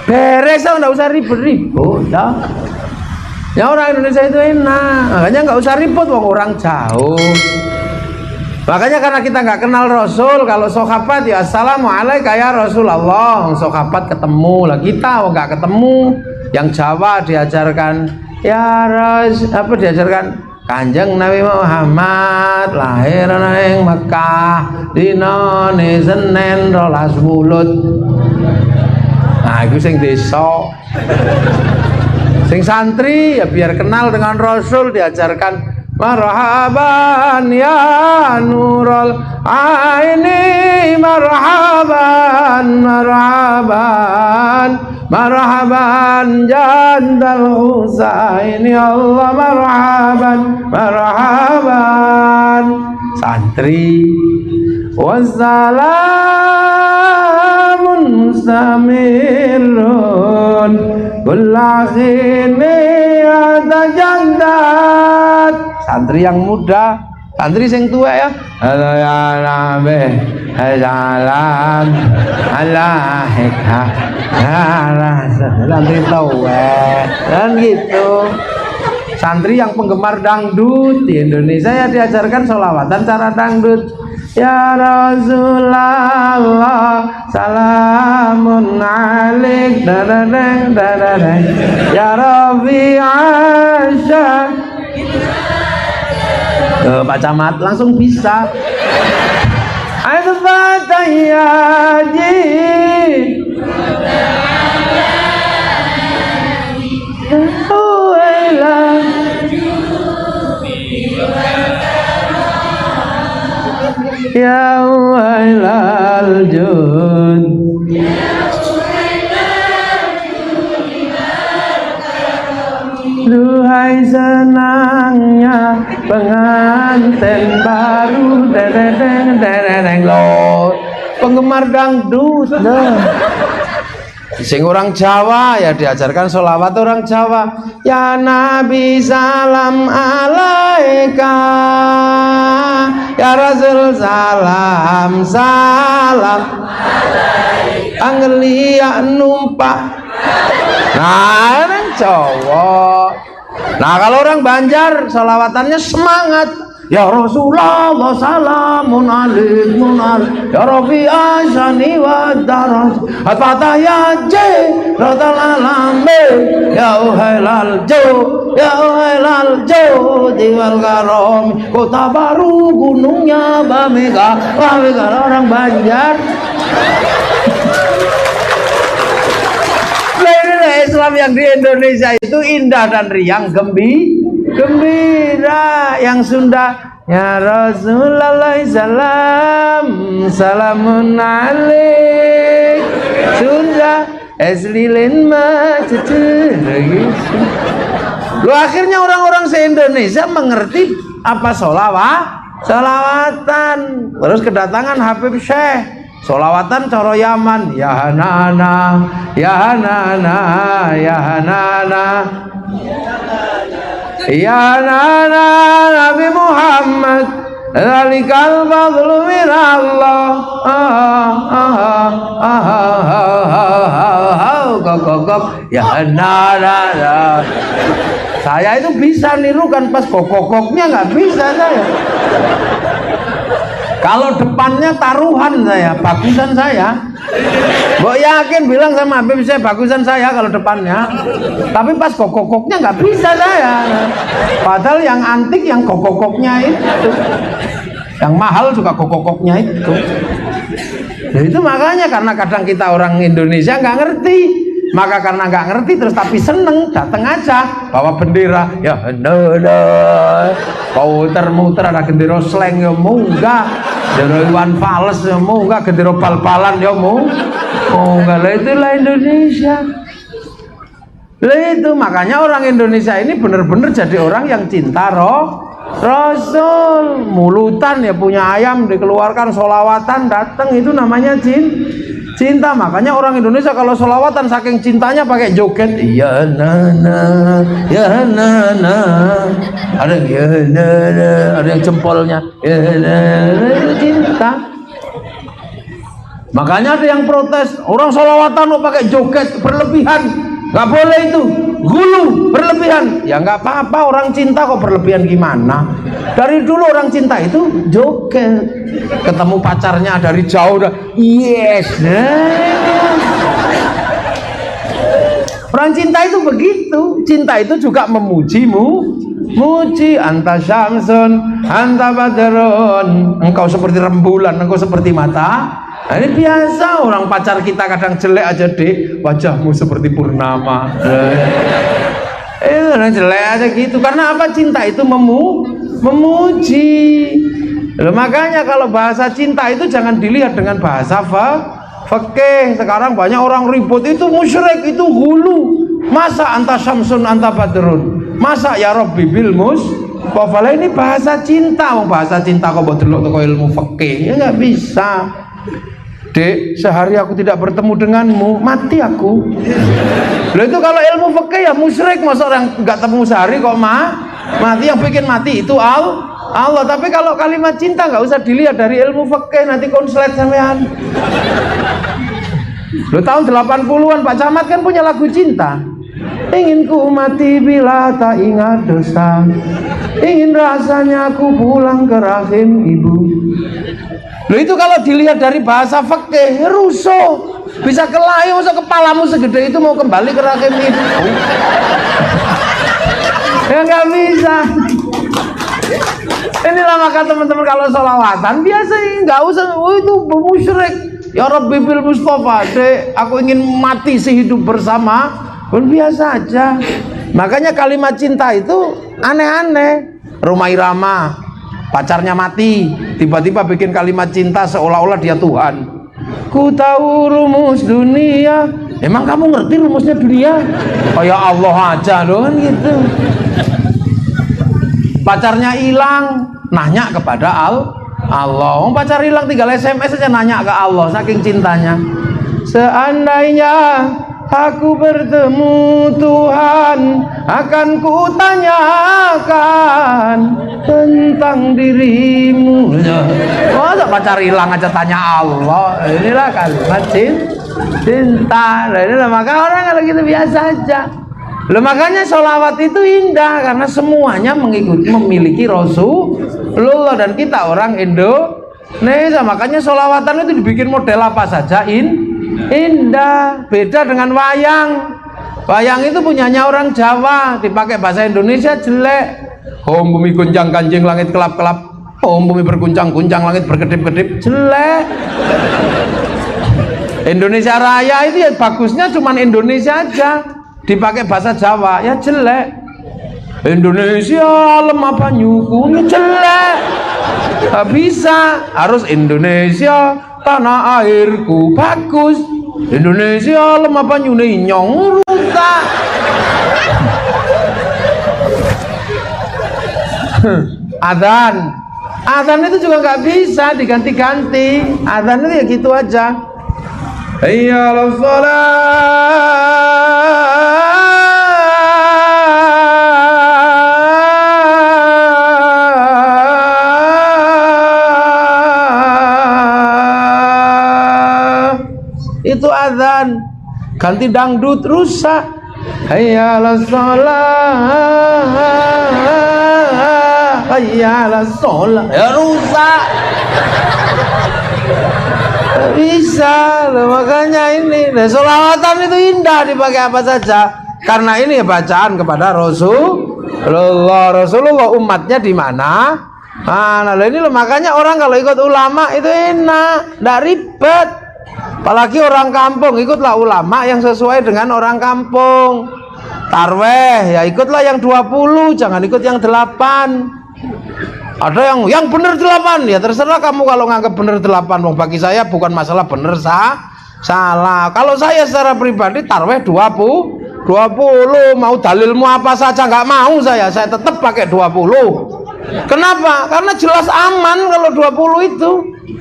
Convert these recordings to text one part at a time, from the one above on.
Beres, nggak usah ribut-ribut dah. Ya orang Indonesia itu enak, makanya nggak usah ribut, wong orang jauh. Makanya karena kita nggak kenal Rasul, kalau sahabat ya assalamualaikum ya Rasulullah, sahabat ketemu lah, kita nggak ketemu. Yang Jawa diajarkan ya diajarkan Kanjeng Nabi Muhammad lahir nang Mekah dinane Senin 12 Mulud. Nah itu sing desa. Sing santri ya biar kenal dengan Rasul diajarkan marhaban ya nurul aini, marhaban marhaban marhaban jandal Husaini, Allah marhaban marhaban. Santri wassalamun mustamirun kullakhini ada jandat. Santri yang muda, santri sing tua ya. Halo ya Nabi, salam alaika. Santri tua dan gitu. Santri yang penggemar dangdut di Indonesia ya diajarkan sholawatan cara dangdut. Ya Rasulullah salamun alaik dadadeng dadadeng ya Rabbi Asya. Pak Camat langsung bisa. Ayo Fatayyaji ya wailal jud duhai senangnya pengantin baru dedeng dedeng lo penggemar dangdut dah. Sing orang Jawa ya diajarkan sholawat orang Jawa. Ya Nabi salam alaika, ya Rasul salam salam anggelia numpak. Nah orang Jawa. Nah kalau orang Banjar sholawatannya semangat. Ya Rasulullah salamun alaikum ya Rabbi asani wa daras Fatayyaji radal alambe ya uhailal jauh ya uhailal jauh diwal karom kota baru gunungnya Bamega orang Banjar. Islam yang di Indonesia itu indah dan riang gembira. Yang Sunda ya Rasulullah salam salamun alaik. Sunda eslilin ma cucu. Lu akhirnya orang-orang se-Indonesia mengerti apa sholawatan. Terus kedatangan Habib Syekh. Sholawatan coro Yaman ya hanana ya hanana ya hanana ya hanana Nabi Muhammad zalikal fadlu minallah. Ya hanana. Saya itu bisa nirukan pas kokoknya nggak bisa saya. Kalau depannya taruhan saya, bagusan saya. Mbok yakin bilang sama Habib saya bagusan saya kalau depannya. Tapi pas kokoknya nggak bisa saya. Padahal yang antik yang kokoknya itu. Yang mahal juga kokoknya itu. Nah, itu makanya karena kadang kita orang Indonesia nggak ngerti. Maka karena nggak ngerti terus tapi seneng datang aja bawa bendera ya muter-muter ada gendera sleng ya munggah, gendera Iwan Fals ya munggah, gendera bal-balan ya munggah. Lah itulah Indonesia. Lah itu makanya orang Indonesia ini benar-benar jadi orang yang cinta Rasul. Mulutan ya punya ayam dikeluarkan sholawatan datang itu namanya cinta. Makanya orang Indonesia kalau sholawatan saking cintanya pakai joget ya nana ya nana, ada ya nana, ada yang jempolnya ya nana, itu cinta. Makanya ada yang protes, orang sholawatan kok pakai joget berlebihan, nggak boleh itu, gulu berlebihan. Ya nggak apa-apa, orang cinta kok berlebihan gimana? Dari dulu orang cinta itu joget, ketemu pacarnya dari jauh udah yes. Orang cinta itu begitu, cinta itu juga memujimu, muji anta syamsun, anta badrun, engkau seperti rembulan, engkau seperti mata. Nah, ini biasa, orang pacar kita kadang jelek aja, Dek, wajahmu seperti purnama. Jelek aja gitu, karena apa? Cinta itu memuji. Loh, makanya kalau bahasa cinta itu jangan dilihat dengan bahasa fikih. Sekarang banyak orang ribut, itu musyrik, itu hulu. Masa anta syamsun anta badrun, masa ya Rabbi bil mustafa. Ini bahasa cinta, bahasa cinta kok buat delok teko ilmu fikih, ya nggak bisa. Dek, sehari aku tidak bertemu denganmu, mati aku. Loh, itu kalau ilmu fikih ya musyrik. Masa orang nggak temu sehari kok mati? Yang bikin mati itu Allah. Tapi kalau kalimat cinta nggak usah dilihat dari ilmu fikih, nanti konslet sampean. Loh, tahun 80-an Pak Camat kan punya lagu cinta. Ingin ku mati bila tak ingat dosa, ingin rasanya ku pulang ke rahim ibu. Loh, itu kalau dilihat dari bahasa fikih rusuh, bisa kelahi. Masa kepalamu segede itu mau kembali ke rahim ibu? Ya nggak bisa. Inilah maka teman-teman kalau sholawatan biasa nggak usah itu musyrik. Ya Rabbi bil Mustafa, Dek, aku ingin mati sehidup bersama, pun biasa aja. Makanya kalimat cinta itu aneh-aneh. Rumah Irama, pacarnya mati, tiba-tiba bikin kalimat cinta seolah-olah dia Tuhan. Ku tahu rumus dunia. Emang kamu ngerti rumusnya dunia? Oh ya Allah aja loh, kan gitu. Pacarnya hilang, nanya kepada Allah. Pacar hilang tinggal SMS aja nanya ke Allah, saking cintanya. Seandainya aku bertemu Tuhan, akan kutanyakan tentang dirimu. Masa pacar hilang aja tanya Allah? Inilah kalimat cinta. Inilah maka orang kalau gitu biasa aja. Loh, makanya sholawat itu indah karena semuanya memiliki Rasulullah, dan kita orang Indonesia. Makanya sholawatan itu dibikin model apa saja indah. Beda dengan wayang. Wayang itu punyanya orang Jawa, dipakai bahasa Indonesia jelek. Om bumi gonjang ganjing langit kelap-kelap, om bumi berguncang-guncang langit berkedip-kedip, jelek. Indonesia Raya itu ya bagusnya cuman Indonesia aja, dipakai bahasa Jawa ya jelek. Indonesia lemah banyuku jelek, gak bisa. Harus Indonesia tanah airku bagus, Indonesia lemah banyune nyong rusak. Adzan itu juga nggak bisa diganti-ganti. Adzan itu ya gitu aja. Hayya 'alas shalah. Itu adzan. Ganti dangdut rusak. Hayya 'alas shalah, hayya 'alas shalah, ya rusak. Bisa loh, makanya ini sholawatan itu indah dipakai apa saja, karena ini bacaan kepada Rasulullah umatnya di mana. Nah ini loh, makanya orang kalau ikut ulama itu enak, tidak ribet. Apalagi orang kampung, ikutlah ulama yang sesuai dengan orang kampung. Tarweh ya ikutlah yang 20, jangan ikut yang 8. Ada yang benar 8, ya terserah kamu kalau nganggap benar 8. Bagi saya bukan masalah benar salah. Kalau saya secara pribadi tarweh 20, mau dalilmu apa saja nggak mau saya tetap pakai 20. Kenapa? Karena jelas aman kalau 20 itu.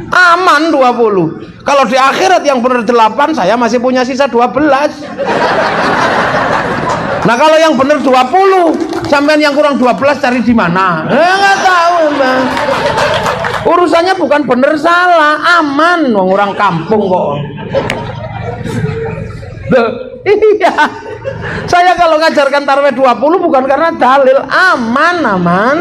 Aman 20. Kalau di akhirat yang benar 8, saya masih punya sisa 12. Nah kalau yang benar 20, sampean yang kurang 12 cari di mana? Nggak tahu, Bang. Urusannya bukan bener salah, aman, wong orang kampung kok. Iya. Saya kalau ngajarkan tarawih 20 bukan karena dalil, aman.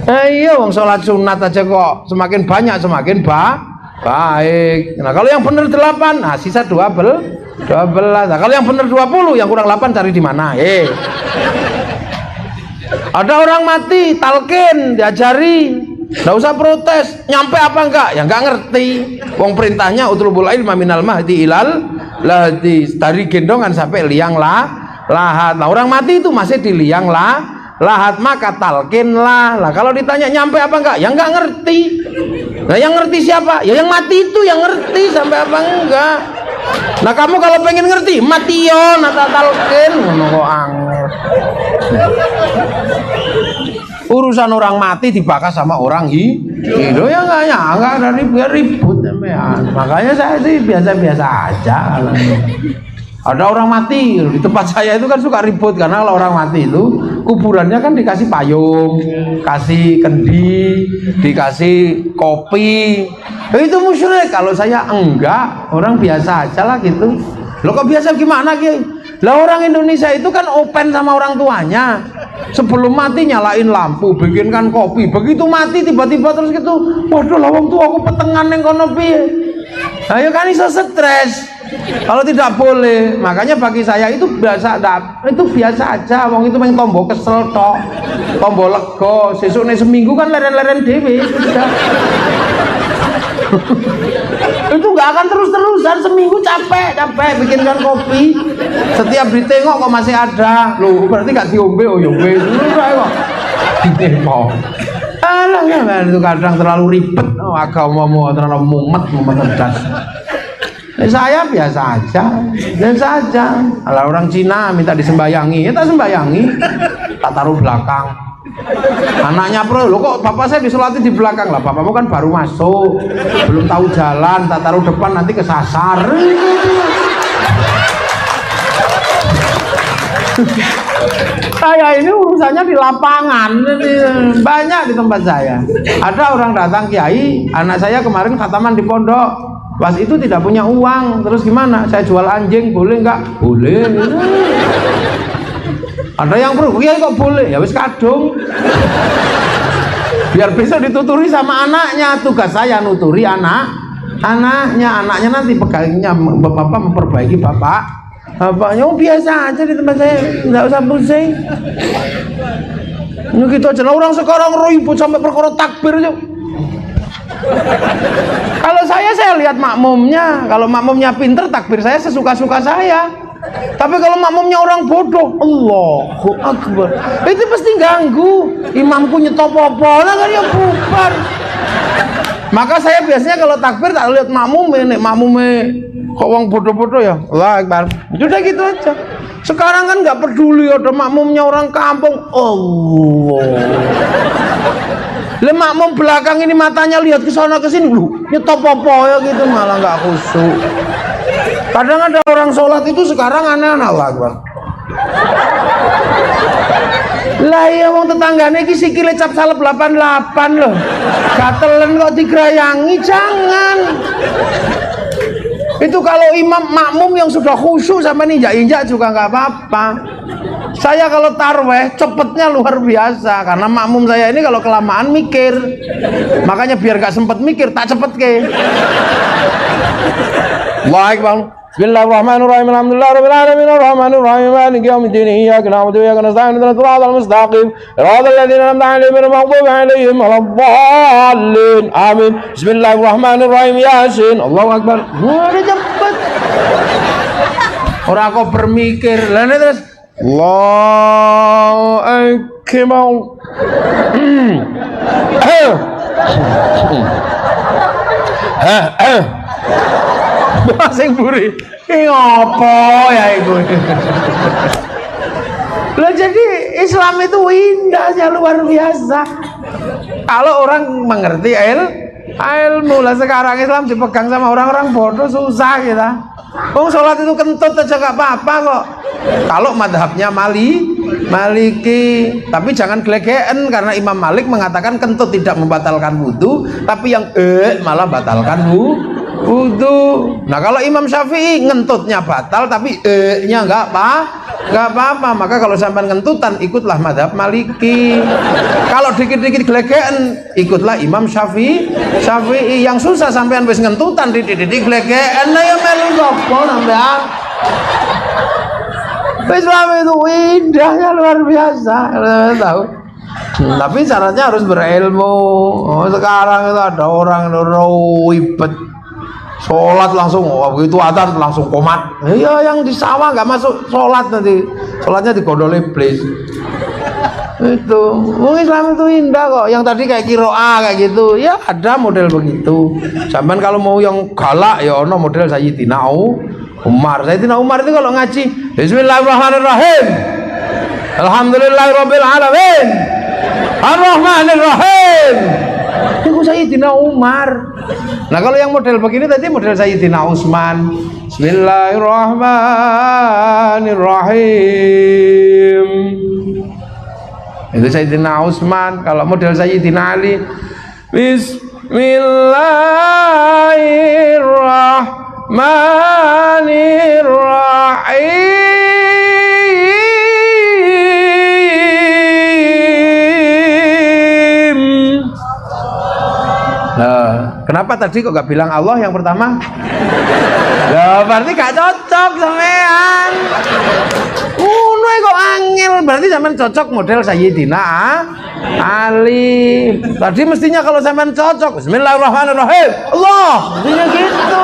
Iya, wong sholat sunat aja kok semakin banyak semakin baik. Nah, kalau yang bener 8, nah sisa 12. Nah, kalau yang bener 20, yang kurang 8 cari di mana? Ada orang mati, talqin, diajari. Nggak usah protes, nyampe apa enggak? Ya enggak ngerti. Wong perintahnya utlubul ilma minal mahdi ilal lahdi, dari gendongan sampai liang lahat. Nah, orang mati itu masih di liang lahat, maka talqin lah. Kalau ditanya nyampe apa enggak? Ya enggak ngerti. Nah, yang ngerti siapa? Ya yang mati itu yang ngerti sampai apa enggak. Nah, kamu kalau pengen ngerti mati yo nata talqin ngono kok angel. Urusan orang mati dibahas sama orang hidup ya enggak ada ribut ya. Makanya saya sih biasa-biasa aja. Ada orang mati di tempat saya itu kan suka ribut karena kalau orang mati itu kuburannya kan dikasih payung, kasih kendi, dikasih kopi. Itu musyrik. Kalau saya enggak, orang biasa aja lah gitu. Lo kok biasa gimana Ki? Lah orang Indonesia itu kan open sama orang tuanya. Sebelum mati nyalain lampu, bikinkan kopi. Begitu mati tiba-tiba terus gitu, waduh lah wong tua aku petengan neng kono piye. Ayo kan iso stres. Kalau tidak boleh, makanya bagi saya itu biasa aja. Wong itu main tombo kesel tok, tombo lego. Sesuknya seminggu kan leren-leren dewe. Itu nggak akan terus-terusan, seminggu capek bikinkan kopi. Setiap ditengok kok masih ada, loh berarti nggak diombe, oh yombe kok ditengok. Alah ya, itu kadang terlalu ribet, agamamu terlalu mumet cerdas. Saya biasa aja. Kalau orang Cina minta disembayangi, ya tak sembayangi, tak taruh belakang. Anaknya pro, lo kok bapak saya disolati di belakang lah, bapakmu kan baru masuk, belum tahu jalan, tak taruh depan nanti kesasar. Saya ini urusannya di lapangan, banyak di tempat saya. Ada orang datang, Kiai, anak saya kemarin khataman di pondok. Pas itu tidak punya uang, terus gimana? Saya jual anjing, boleh nggak? Boleh. Ada yang perlu, Kiai kok boleh? Ya wis kadung. Biar besok dituturi sama anaknya. Tugas saya nuturi anaknya nanti pegangnya bapak memperbaiki bapaknya. Oh biasa aja di tempat saya, nggak usah pusing. Ini gitu aja lah, orang sekarang ribut sampai perkara takbir aja. Kalau saya lihat makmumnya. Kalau makmumnya pinter, takbir saya sesuka-suka saya. Tapi kalau makmumnya orang bodoh, Allahu Akbar, itu pasti ganggu. Imamku nyetop apa, nah kan ya bubar. Maka saya biasanya kalau takbir tak lihat makmumnya kok orang bodoh-bodoh ya, Allah Akbar. Udah gitu aja. Sekarang kan nggak peduli ada makmumnya orang kampung, Allah. Le makmum belakang ini matanya lihat ke sana ke sini, lu nyetop apa ya gitu, malah nggak khusyuk. Kadang ada orang sholat itu sekarang aneh-aneh, Allah Akbar. Lah ya wong tetanggane iki sikile cap salep 88 loh. Gatelen kok digrayangi, jangan. Itu kalau imam makmum yang sudah khusyuk sampai injak-injak juga nggak apa-apa. Saya kalau tarweh cepetnya luar biasa karena makmum saya ini kalau kelamaan mikir. Makanya biar gak sempet mikir tak cepet ke. Allahu Akbar. Bismillahirrahmanirrahim. Alhamdulillahirabbil alamin arrahmanirrahim maliki yaumiddin iyyaka na'budu wa iyyaka nasta'in ihdinas siratal mustaqim siratal ladzina an'amta 'alaihim ghairil maghdubi 'alaihim waladdallin. Amin. Bismillahirrahmanirrahim. Yasin. Allahu Akbar. Udah cepet. Ora kok bermikir. Lah terus Allahu Akbar. Sing buri, ini apa ya iku? Lah jadi Islam itu indahnya luar biasa. Kalau orang mengerti ilmu lah, sekarang Islam dipegang sama orang-orang bodoh susah kita. Wong sholat itu kentut aja gak apa-apa kok. Kalau madhabnya Maliki. Tapi jangan gelegean, karena Imam Malik mengatakan kentut tidak membatalkan wudhu, tapi yang malah batalkan wudhu. Nah kalau Imam Syafi'i ngentutnya batal tapi nya nggak apa-apa. Maka kalau sampai ngentutan ikutlah madhab Maliki. Kalau dikit-dikit gelegean ikutlah Imam Syafi'i. Yang susah sampean wis ngentutan dikit-dikit gelegean, nah ya melu sapa sampean. Islam itu indahnya luar biasa, tahu. Tapi syaratnya harus berilmu. Sekarang itu ada orang ribet, sholat langsung begitu adzan langsung komat. Iya, yang di sawah nggak masuk sholat, nanti sholatnya digodol iblis. Itu Islam itu indah kok. Yang tadi kayak kiroah kayak gitu, ya ada model begitu. Sampai kalau mau yang galak ya ono model Sayyidina Umar. Sayyidina Umar itu kalau ngaji Bismillahirrahmanirrahim, Alhamdulillahirabbil alamin, Ar-Rahmanirrahim. Itu Sayyidina Umar. Nah kalau yang model begini tadi model Sayyidina Utsman. Bismillahirrahmanirrahim. Itu Sayyidina Utsman. Kalau model Sayyidina Ali, Bismillahirrahmanirrahim. Nah, kenapa tadi kok gak bilang Allah yang pertama? Lah berarti gak cocok sampean. Kok angel, berarti sampean cocok model Sayyidina Ali. Tadi mestinya kalau sampean cocok Bismillahirrahmanirrahim, Allah, mestinya gitu.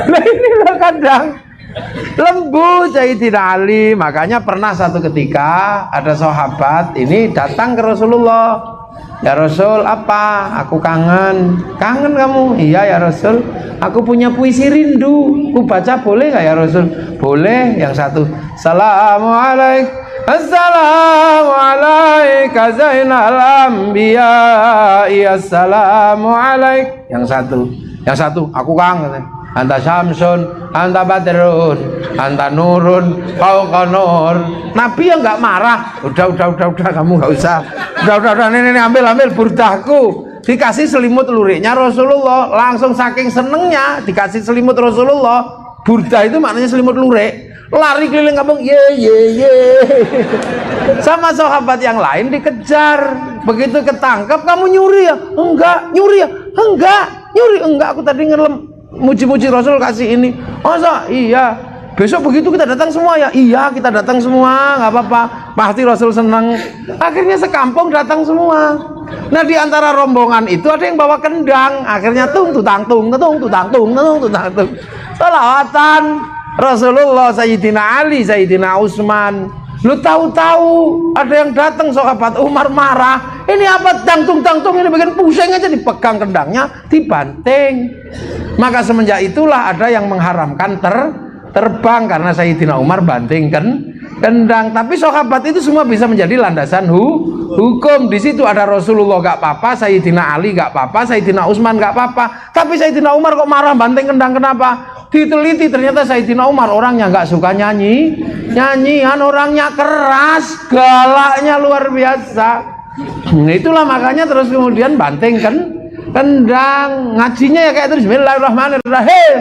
Nah ini loh kadang lembu Sayyidina Ali. Makanya pernah satu ketika ada sahabat ini datang ke Rasulullah. Ya Rasul, apa? Aku kangen. Kangen kamu? Iya ya Rasul, aku punya puisi rindu. Ku baca boleh gak ya Rasul? Boleh. Yang satu, Assalamualaikum, Assalamualaikum Zainal Anbiya, Assalamualaikum. Yang satu, aku kangen. Anta Syamsun, anta Badrun, anta Nurun, fauqa nur. Nabi yang nggak marah. Udah, kamu nggak usah. Udah, ini ambil burdahku. Dikasih selimut luriknya Rasulullah. Langsung saking senengnya dikasih selimut Rasulullah. Burdah itu maknanya selimut lurik. Lari keliling kampung, ye. Sama sahabat yang lain dikejar. Begitu ketangkap, kamu nyuri ya? Enggak. Nyuri ya? Enggak. Aku tadi ngelem. Muji-muji Rasul kasih ini. Masa? Iya. Besok begitu kita datang semua ya? Iya, kita datang semua, nggak apa-apa. Pasti Rasul senang. Akhirnya sekampung datang semua. Nah di antara rombongan itu ada yang bawa kendang. Akhirnya tung. Salawatan Rasulullah, Sayyidina Ali, Sayyidina Utsman. Lu tahu-tahu ada yang datang sahabat Umar marah. Ini apa tangtung ini bikin pusing aja, dipegang kendangnya, dibanting. Maka semenjak itulah ada yang mengharamkan terbang karena Sayyidina Umar banting kendang. Tapi sahabat itu semua bisa menjadi landasan hukum. Di situ ada Rasulullah gak apa-apa, Sayyidina Ali gak apa-apa, Sayyidina Utsman gak apa-apa. Tapi Sayyidina Umar kok marah banting kendang, kenapa? Diteliti ternyata Sayyidina Umar orangnya nggak suka nyanyian, orangnya keras, galaknya luar biasa. Itulah makanya terus kemudian banting kendang, ngajinya ya kayak terus Bismillahirrahmanirrahim.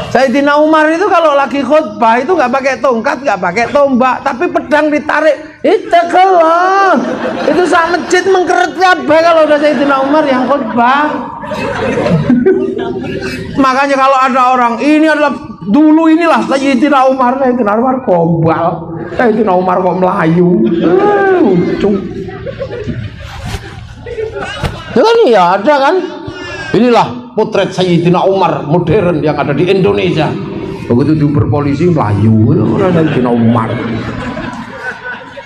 Sayyidina Umar itu kalau lagi khutbah itu nggak pakai tongkat, nggak pakai tombak, tapi pedang ditarik. Ittaqallah. Itu sak masjid mengkeret kabeh kalau udah Sayyidina Umar yang khutbah. Makanya kalau ada orang ini adalah dulu inilah Sayyidina Umar kobal, Sayyidina Umar kok Melayu, lucu. Ya ada kan? Inilah potret Sayyidina Umar modern yang ada di Indonesia. Begitu diuber polisi Melayu, Sayyidina Umar.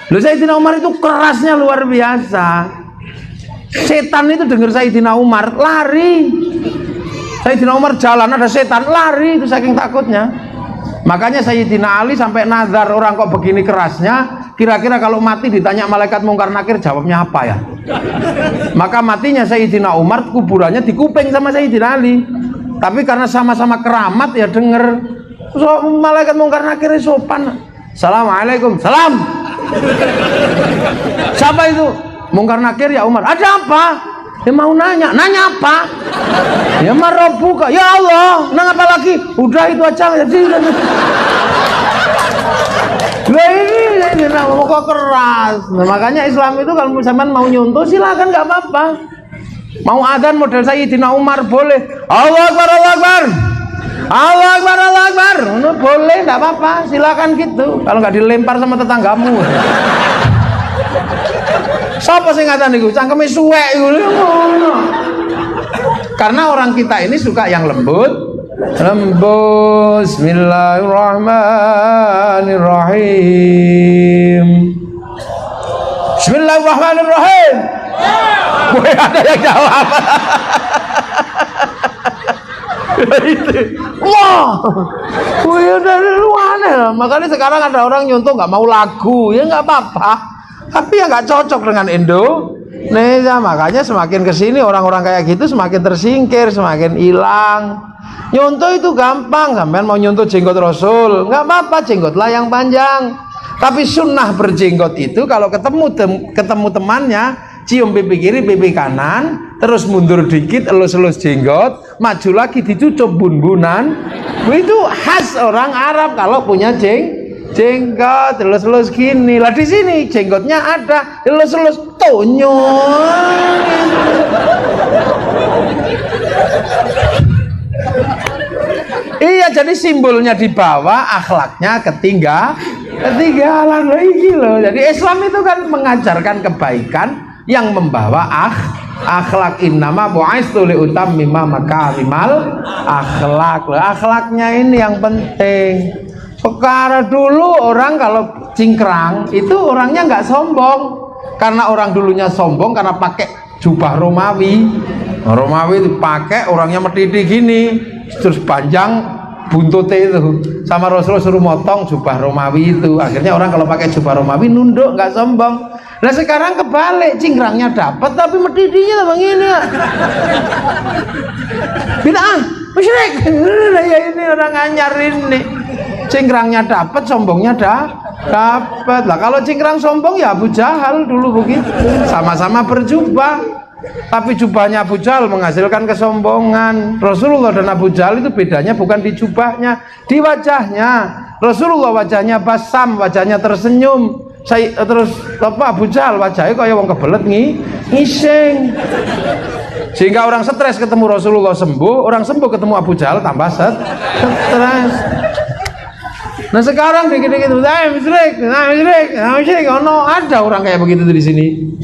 Loh, Sayyidina Umar itu kerasnya luar biasa. Setan itu dengar Sayyidina Umar lari. Sayyidina Umar jalan ada setan lari, itu saking takutnya. Makanya Sayyidina Ali sampai nazar, orang kok begini kerasnya, kira-kira kalau mati ditanya malaikat mungkar nakir jawabnya apa ya? Maka matinya Sayyidina Umar kuburannya dikuping sama Sayyidina Ali. Tapi karena sama-sama keramat ya denger. So, malaikat mungkar nakir sopan. Assalamualaikum. Salam. Siapa itu? Mungkar nakir ya Umar. Ada apa? Dia mau nanya. Nanya apa? Ya marabbuka. Ya Allah. Nang apa lagi? Udah itu aja. Jadi lah ini mau kok keras. Nah, makanya Islam itu kalau zaman mau nyontoh silakan, nggak apa-apa. Mau adzan model Sayyidina Umar boleh. Allahu Akbar, Allahu Akbar. Allahu Akbar, Allahu Akbar. Itu boleh, nggak apa-apa. Silakan gitu. Kalau nggak dilempar sama tetanggamu. Siapa sih ngatan niku? Cangkeme suwek iku. Karena orang kita ini suka yang lembut. Bismillahirrahmanirrahim. Bismillahirrahmanirrahim. Boleh ada yang jawab. Itu. Wah. Wih, dari luar. Makanya sekarang ada orang nyontoh nggak mau lagu, ya nggak apa-apa. Tapi ya nggak cocok dengan Indonesia. Makanya semakin kesini orang-orang kayak gitu semakin tersingkir, semakin hilang. Nyontoh itu gampang, sampean mau nyontoh jenggot Rasul, nggak apa-apa, jenggotlah yang panjang. Tapi sunnah berjenggot itu kalau ketemu temannya, cium pipi kiri, pipi kanan, terus mundur dikit, elus-elus jenggot, maju lagi dicucup bun-bunan. Itu khas orang Arab kalau punya jenggot, elus-elus gini. Lah di sini jenggotnya ada, elus-elus tonyol. Iya, jadi simbolnya di bawah, akhlaknya ketinggalan lagi loh. Jadi Islam itu kan mengajarkan kebaikan yang membawa akhlak. Innama bu'aistu liutammima makarimal akhlak. Akhlaknya ini yang penting. Sekarang dulu orang kalau cingkrang itu orangnya nggak sombong, karena orang dulunya sombong karena pakai jubah Romawi. Romawi dipakai orangnya medidi gini, terus panjang buntutnya itu, sama Rasulullah suruh motong jubah Romawi itu. Akhirnya orang kalau pakai jubah Romawi nunduk, nggak sombong. Nah sekarang kebalik, cingkrangnya dapat tapi medidinya begini ya. Bid'ah, musyrik. Ya ini orang anyar ini. Cingkrangnya dapat, sombongnya dapat. Lah kalau cingkrang sombong ya Abu Jahal dulu begitu. Sama-sama berjubah. Tapi jubahnya Abu Jahal menghasilkan kesombongan. Rasulullah dan Abu Jahal itu bedanya bukan di jubahnya, di wajahnya. Rasulullah wajahnya basam, wajahnya tersenyum. Terus Abu Jahal wajahnya kayak wong kebelet ngising. Sehingga orang stres ketemu Rasulullah sembuh, orang sembuh ketemu Abu Jahal tambah stres. Nah sekarang dikit-dikit musyrik, ada orang kayak begitu di sini.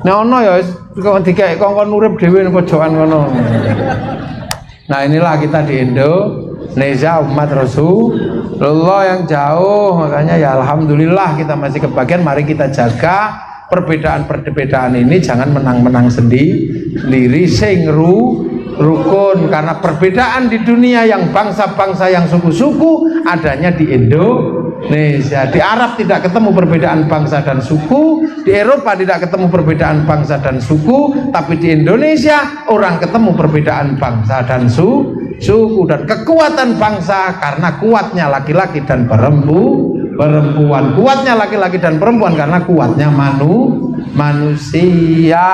Nah ono ya kok dikek kongkon urip dhewe nang pojokan kono. Nah inilah kita di Indonesia, umat Rasulullah yang jauh. Makanya ya alhamdulillah kita masih kebagian. Mari kita jaga perbedaan-perbedaan ini, jangan menang-menang sendiri, sing rukun. Karena perbedaan di dunia yang bangsa-bangsa yang suku-suku adanya di Indonesia. Di Arab tidak ketemu perbedaan bangsa dan suku, di Eropa tidak ketemu perbedaan bangsa dan suku, tapi di Indonesia orang ketemu perbedaan bangsa dan suku. Dan kekuatan bangsa karena kuatnya laki-laki dan perempuan, kuatnya laki-laki dan perempuan karena kuatnya manusia.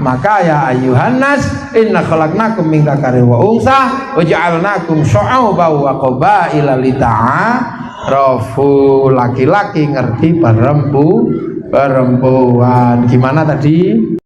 Maka ya ayuhan nas, inna khalaqnakum min dzakarin wa unsa wa ja'alnakum syu'uban wa qabaila lita'arafu. Laki-laki ngerti perempuan. Gimana tadi?